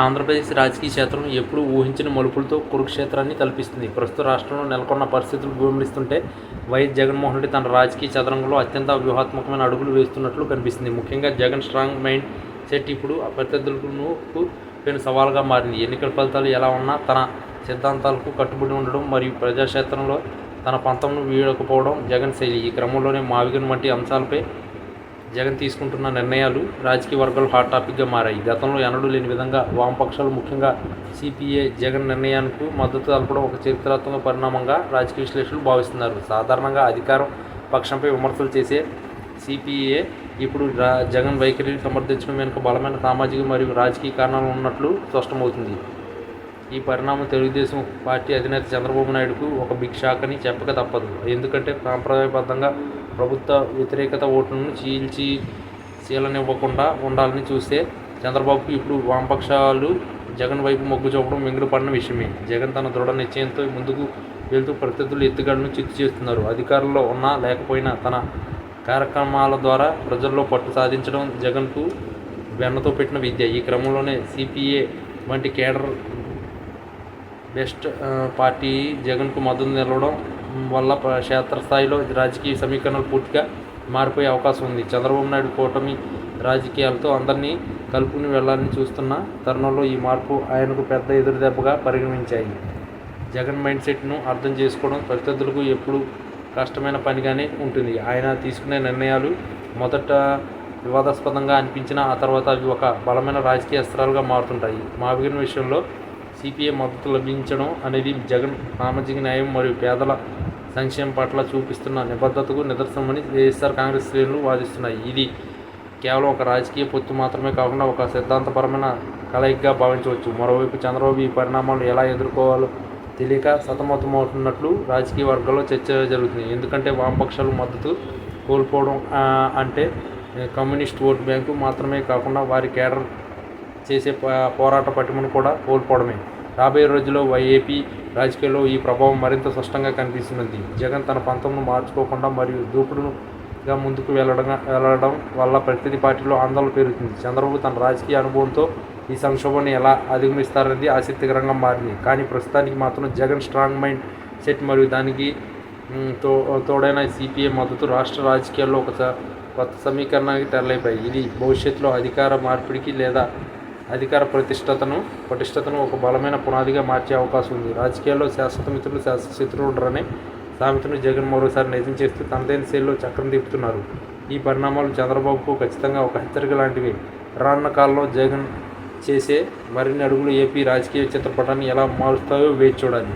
ఆంధ్రప్రదేశ్ రాజకీయ క్షేత్రం ఎప్పుడూ ఊహించని మలుపులతో కురుక్షేత్రాన్ని తలపిస్తుంది. ప్రస్తుత రాష్ట్రంలో నెలకొన్న పరిస్థితులు గమనిస్తుంటే వైఎస్ జగన్మోహన్ రెడ్డి తన రాజకీయ చదరంగంలో అత్యంత వ్యూహాత్మకమైన అడుగులు వేస్తున్నట్లు కనిపిస్తుంది. ముఖ్యంగా జగన్ స్ట్రాంగ్ మైండ్ సెట్ ఇప్పుడు ప్రత్యర్థులకు పెను సవాల్గా మారింది. ఎన్నికల ఫలితాలు ఎలా ఉన్నా తన సిద్ధాంతాలకు కట్టుబడి ఉండడం మరియు ప్రజాక్షేత్రంలో తన పంతంను వీడకపోవడం జగన్ శైలి. ఈ క్రమంలోనే మావిగన్ వంటి అంశాలపై జగన్ తీసుకుంటున్న నిర్ణయాలు రాజకీయ వర్గాలు హాట్ టాపిక్గా మారాయి. గతంలో ఎన్నడూ లేని విధంగా వామపక్షాలు, ముఖ్యంగా సిపిఐ జగన్ నిర్ణయానికి మద్దతు తెలపడం ఒక చరిత్రాత్మక పరిణామంగా రాజకీయ విశ్లేషకులు భావిస్తున్నారు. సాధారణంగా అధికారం పక్షంపై విమర్శలు చేసే సిపిఐ ఇప్పుడు జగన్ వైఖరిని సమర్థించడం వెనుక బలమైన సామాజిక మరియు రాజకీయ కారణాలు ఉన్నట్లు స్పష్టమవుతుంది. ఈ పరిణామం తెలుగుదేశం పార్టీ అధినేత చంద్రబాబు నాయుడుకు ఒక బిగ్ షాక్ అని చెప్పక తప్పదు. ఎందుకంటే సాంప్రదాయబద్ధంగా ప్రభుత్వ వ్యతిరేకత ఓట్లను చీలనివ్వకుండా ఉండాలని చూస్తే చంద్రబాబుకు ఇప్పుడు వామపక్షాలు జగన్ వైపు మొగ్గు చూపడం మింగుడుపడిన విషయమే. జగన్ తన దృఢ నిశ్చయంతో ముందుకు వెళ్తూ ప్రత్యర్థుల ఎత్తుగడను చిత్తు చేస్తున్నారు. అధికారంలో ఉన్నా లేకపోయినా తన కార్యక్రమాల ద్వారా ప్రజల్లో పట్టు సాధించడం జగన్కు వెన్నతో పెట్టిన విద్య. ఈ క్రమంలోనే సిపిఐ వంటి కేడర్ బెస్ట్ పార్టీ జగన్కు మద్దతు నిలవడం వల్ల క్షేత్రస్థాయిలో రాజకీయ సమీకరణలు పూర్తిగా మారిపోయే అవకాశం ఉంది. చంద్రబాబు నాయుడు కూటమి రాజకీయాలతో అందరినీ కలుపుకుని వెళ్లాలని చూస్తున్న తరుణంలో ఈ మార్పు ఆయనకు పెద్ద ఎదురుదెబ్బగా పరిగణించాయి. జగన్ మైండ్ సెట్ను అర్థం చేసుకోవడం ప్రత్యర్థులకు ఎప్పుడు కష్టమైన పనిగానే ఉంటుంది. ఆయన తీసుకునే నిర్ణయాలు మొదట వివాదాస్పదంగా అనిపించినా ఆ తర్వాత అవి ఒక బలమైన రాజకీయ అస్త్రాలుగా మారుతుంటాయి. మావిగన్ విషయంలో సిపిఐ మద్దతు లభించడం అనేది జగన్ సామాజిక న్యాయం మరియు పేదల సంక్షేమం పట్ల చూపిస్తున్న నిబద్ధతకు నిదర్శనమని వైఎస్ఆర్ కాంగ్రెస్ శ్రేణులు వాదిస్తున్నాయి. ఇది కేవలం ఒక రాజకీయ పొత్తు మాత్రమే కాకుండా ఒక సిద్ధాంతపరమైన కలయికగా భావించవచ్చు. మరోవైపు చంద్రబాబు ఈ పరిణామాలను ఎలా ఎదుర్కోవాలో తెలియక సతమతమవుతున్నట్లు రాజకీయ వర్గాల్లో చర్చ జరుగుతుంది. ఎందుకంటే వామపక్షాలు మద్దతు కోల్పోవడం అంటే కమ్యూనిస్ట్ ఓటు బ్యాంకు మాత్రమే కాకుండా వారి కేడర్ చేసే పోరాట పటిమను కూడా కోల్పోవడమే. రాబోయే రోజుల్లో ఏపీ రాజకీయాల్లో ఈ ప్రభావం మరింత స్పష్టంగా కనిపిస్తున్నది. జగన్ తన పంతంను మార్చుకోకుండా మరియు దూకుడుగా ముందుకు వెళ్ళడం వల్ల ప్రతిదీ పార్టీలో ఆందోళన పెరుగుతుంది. చంద్రబాబు తన రాజకీయ అనుభవంతో ఈ సంక్షోభాన్ని ఎలా అధిగమిస్తారనేది ఆసక్తికరంగా మారింది. కానీ ప్రస్తుతానికి మాత్రం జగన్ స్ట్రాంగ్ మైండ్ సెట్ మరియు దానికి తోడైన సిపిఐ మద్దతు రాష్ట్ర రాజకీయాల్లో ఒక కొత్త సమీకరణానికి తెరలేపాయి. ఇది భవిష్యత్తులో అధికార మార్పిడికి లేదా అధికార పటిష్టతను ఒక బలమైన పునాదిగా మార్చే అవకాశం ఉంది. రాజకీయాల్లో శాశ్వత మిత్రులు శాశ్వత శత్రువులు ఉండరనే సామెతను జగన్ మరోసారి నిజం చేస్తూ తనదైన శైలిలో చక్రం తిప్పుతున్నారు. ఈ పరిణామాలు చంద్రబాబుకు ఖచ్చితంగా ఒక హెచ్చరిక లాంటివి. రానున్న కాలంలో జగన్ చేసే మరిన్ని అడుగులు ఏపీ రాజకీయ చిత్రపటాన్ని ఎలా మారుస్తాయో వేచి చూడాలి.